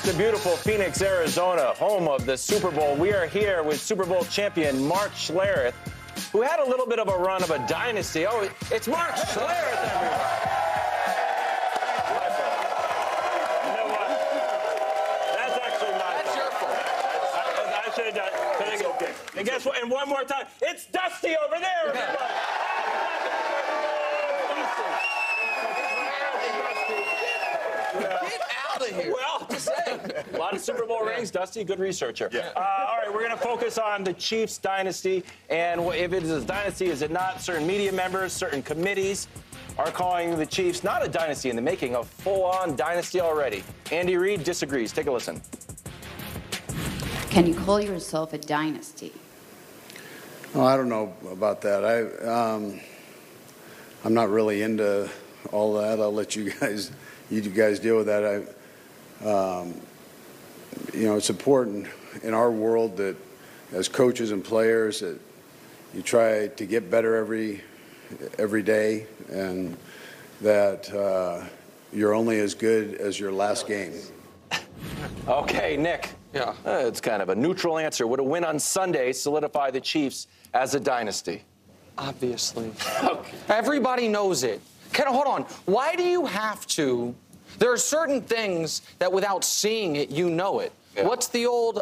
back to beautiful Phoenix, Arizona, home of the Super Bowl. We are here with Super Bowl champion Mark Schlereth, who had a little bit of a run of a dynasty. Oh, it's Mark Schlereth, everybody. You know what? That's actually my fault. That's your fault. I should have done it. It's okay. And guess what? And one more time, it's Dusty over there, everybody. Get out of here. Well, just saying. A lot of Super Bowl rings. Dusty, good researcher. Yeah. All right, we're going to focus on the Chiefs dynasty. And if it is a dynasty, is it not? Certain media members, certain committees are calling the Chiefs not a dynasty in the making, a full-on dynasty already. Andy Reid disagrees. Take a listen. Can you call yourself a dynasty? Oh, I don't know about that. I'm not really into all that. I'll let you guys deal with that. You know, it's important in our world that as coaches and players that you try to get better every day, and that you're only as good as your last game. Okay, Nick. Yeah. It's kind of a neutral answer. Would a win on Sunday solidify the Chiefs as a dynasty? Obviously. Okay. Everybody knows it. Hold on. Why do you have to? There are certain things that without seeing it, you know it. Yeah. What's the old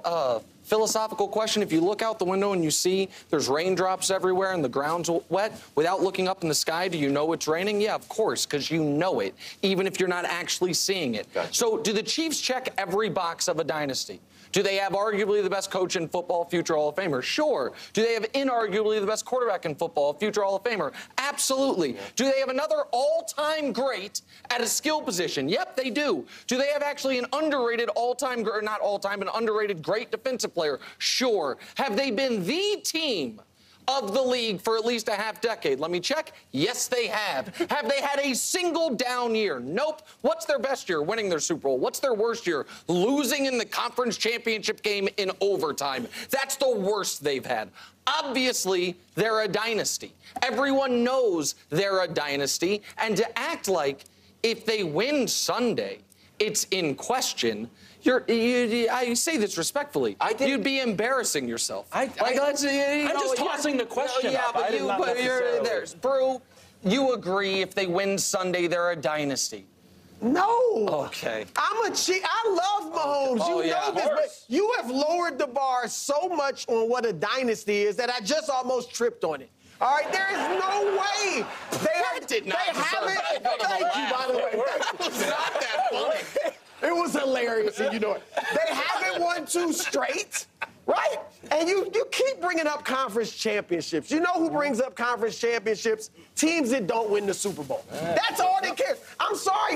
philosophical question? If you look out the window and you see there's raindrops everywhere and the ground's wet, without looking up in the sky, do you know it's raining? Yeah, of course, because you know it, even if you're not actually seeing it. Gotcha. So do the Chiefs check every box of a dynasty? Do they have arguably the best coach in football, future Hall of Famer? Sure. Do they have inarguably the best quarterback in football, future Hall of Famer? Absolutely. Yeah. Do they have another all-time great at a skill position? Yep, they do. Do they have actually an underrated all-time, or not all-time, an underrated great defensive player? Sure. Have they been the team of the league for at least a half decade? Let me check. Yes, they have. Have they had a single down year? Nope. What's their best year? Winning their Super Bowl. What's their worst year? Losing in the conference championship game in overtime. That's the worst they've had. Obviously, they're a dynasty. Everyone knows they're a dynasty. And to act like if they win Sunday, it's in question, I say this respectfully. You'd be embarrassing yourself. I'm just tossing the question up. But you're there. Brew, you agree if they win Sunday, they're a dynasty. No. Okay. I'm a Chief. I love Mahomes. You know this, but you have lowered the bar so much on what a dynasty is that I just almost tripped on it. All right, there is no way Thank you, by the way. That was not that funny. It was hilarious, and you know it. They haven't won 2 straight, right? And you keep bringing up conference championships. You know who brings up conference championships? Teams that don't win the Super Bowl. That's all they care. I'm sorry,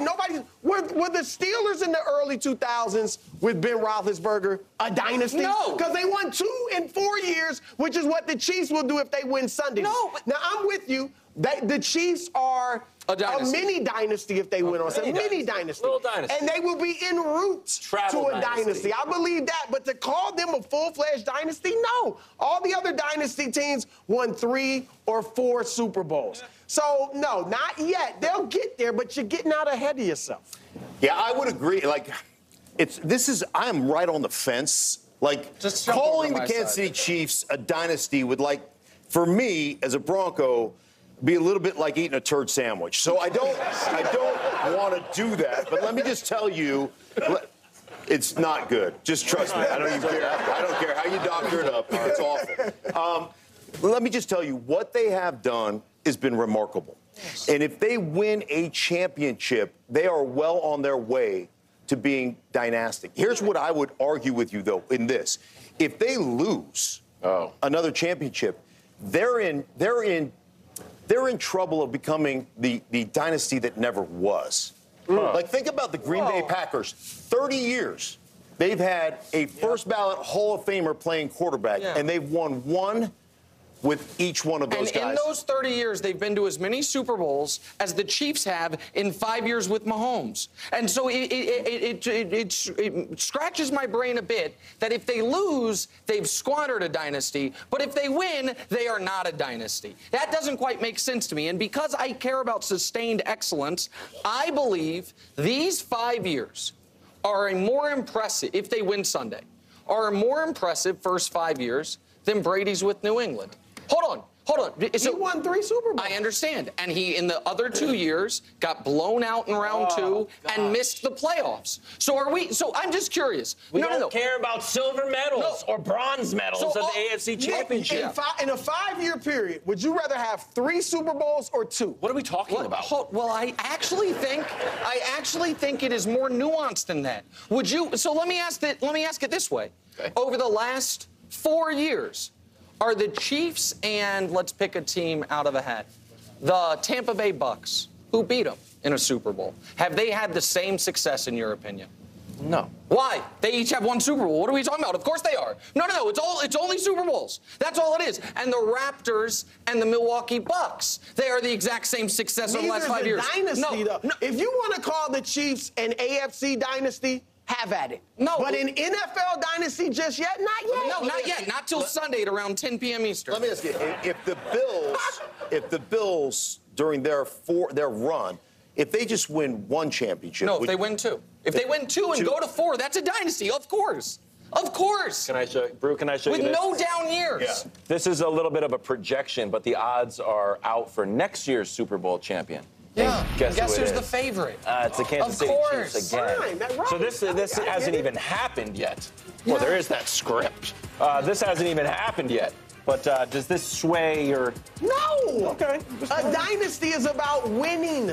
were the Steelers in the early 2000s with Ben Roethlisberger a dynasty? No. Because they won 2 in 4 years, which is what the Chiefs will do if they win Sunday. No. Now, I'm with you. The Chiefs are a mini dynasty if they win on Sunday. Mini dynasty. Little dynasty. And they will be en route to a dynasty. I believe that. But to call them a full-fledged dynasty, no. All the other dynasty teams won 3 or 4 Super Bowls. So, no, not yet. They'll get there, but you're getting out ahead of yourself. Yeah, I would agree. Like, I am right on the fence. Like, just calling the Kansas City Chiefs a dynasty would, like, for me, as a Bronco, be a little bit like eating a turd sandwich. So I don't want to do that. But let me just tell you, it's not good. Just trust me. I don't even care. I don't care how you doctor it up. It's awful. Let me just tell you, what they have done has been remarkable. Yes. And if they win a championship, they are well on their way to being dynastic. Here's what I would argue with you, though, in this. If they lose another championship, they're in trouble of becoming the dynasty that never was. Like, think about the Green Bay Packers. 30 years, they've had a first-ballot Hall of Famer playing quarterback, and they've won 1 with each one of those guys. And in those 30 years, they've been to as many Super Bowls as the Chiefs have in 5 years with Mahomes. And so it scratches my brain a bit that if they lose, they've squandered a dynasty, but if they win, they are not a dynasty. That doesn't quite make sense to me. And because I care about sustained excellence, I believe these 5 years are a more impressive, if they win Sunday, are a more impressive first 5 years than Brady's with New England. Hold on. He won 3 Super Bowls. I understand. And he, in the other 2 years, got blown out in round 2 and missed the playoffs. So I'm just curious. We don't care about silver medals or bronze medals of the AFC Championship. In a 5-year period, would you rather have 3 Super Bowls or 2? What are we talking about? Well, I actually think it is more nuanced than that. Would you? So let me ask it this way. Okay. Over the last 4 years, are the Chiefs and, let's pick a team out of a hat, the Tampa Bay Bucks, who beat them in a Super Bowl, have they had the same success in your opinion? No. Why? They each have 1 Super Bowl. What are we talking about? Of course they are. No. It's only Super Bowls. That's all it is. And the Raptors and the Milwaukee Bucks, they are the exact same success over the last 5 years. Dynasty, though. If you want to call the Chiefs an AFC dynasty, have at it. No. But in NFL dynasty just yet? Not yet. No, not yet. Not till Sunday at around 10 p.m. Eastern. Let me ask you, if the Bills during their run, if they just win 1 championship. No, if they win 2. If they win 2 and go to 4, that's a dynasty, of course. Of course. Can I show you, Brew, can I show you this? With no down years. Yeah. This is a little bit of a projection, but the odds are out for next year's Super Bowl champion. Yeah. Guess who's the favorite? It's the Kansas City Chiefs again. Fine, right. So this hasn't even happened yet. Well, there is that script. This hasn't even happened yet. But does this sway your... No! Okay. A dynasty is about winning.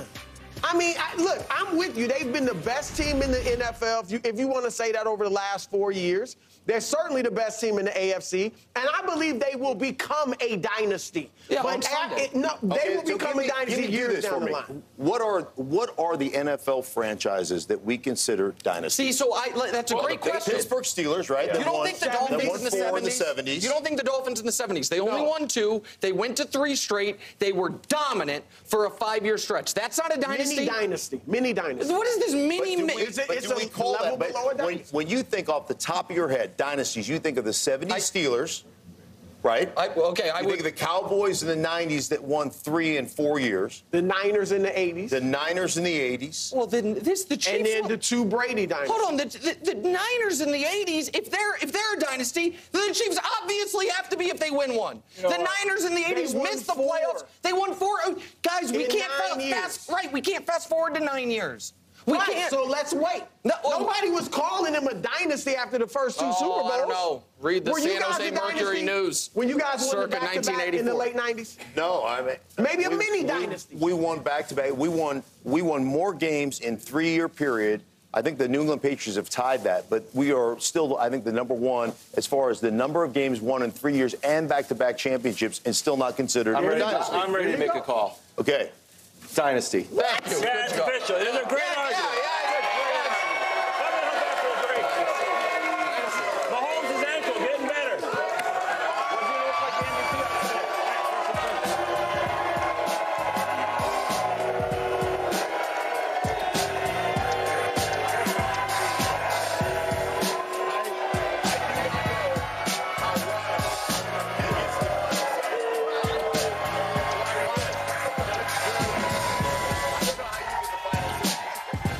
I mean, look, I'm with you. They've been the best team in the NFL, if you want to say that, over the last 4 years. They're certainly the best team in the AFC, and I believe they will become a dynasty. Yeah, but they will become a dynasty years down the line. What are the NFL franchises that we consider dynasties? See, that's a great question. Pittsburgh Steelers, right? Yeah. You don't think the Dolphins in the 70s? You don't think the Dolphins in the 70s? They only won 2. They went to 3 straight. They were dominant for a 5-year stretch. That's not a dynasty. Mini dynasty. What is this mini? Do we call that? When you think off the top of your head dynasties, you think of the 70s Steelers, right? I would think of the Cowboys in the 90s that won 3 and 4 years. The Niners in the 80s. The Niners in the 80s. Well, then the Chiefs. And then the 2 Brady dynasties. Hold on, the Niners in the 80s. If they're a dynasty, then the Chiefs obviously have to be if they win 1. The Niners in the 80s missed the playoffs. They won 4. Guys, we can't fast forward to 9 years. We can't. So let's wait. Nobody was calling him a dynasty after the first 2 Super Bowls. I don't know. Read the San Jose Mercury News. When you guys won circa back-to-back in the late 90s? No, I mean... Maybe a mini dynasty. We won back-to-back. We won more games in 3-year period. I think the New England Patriots have tied that, but we are still, I think, the number 1 as far as the number of games won in 3 years and back-to-back championships, and still not considered a dynasty. I'm ready to make a call. Okay. Dynasty. Thank you. Yeah, it's official. There's a great argument.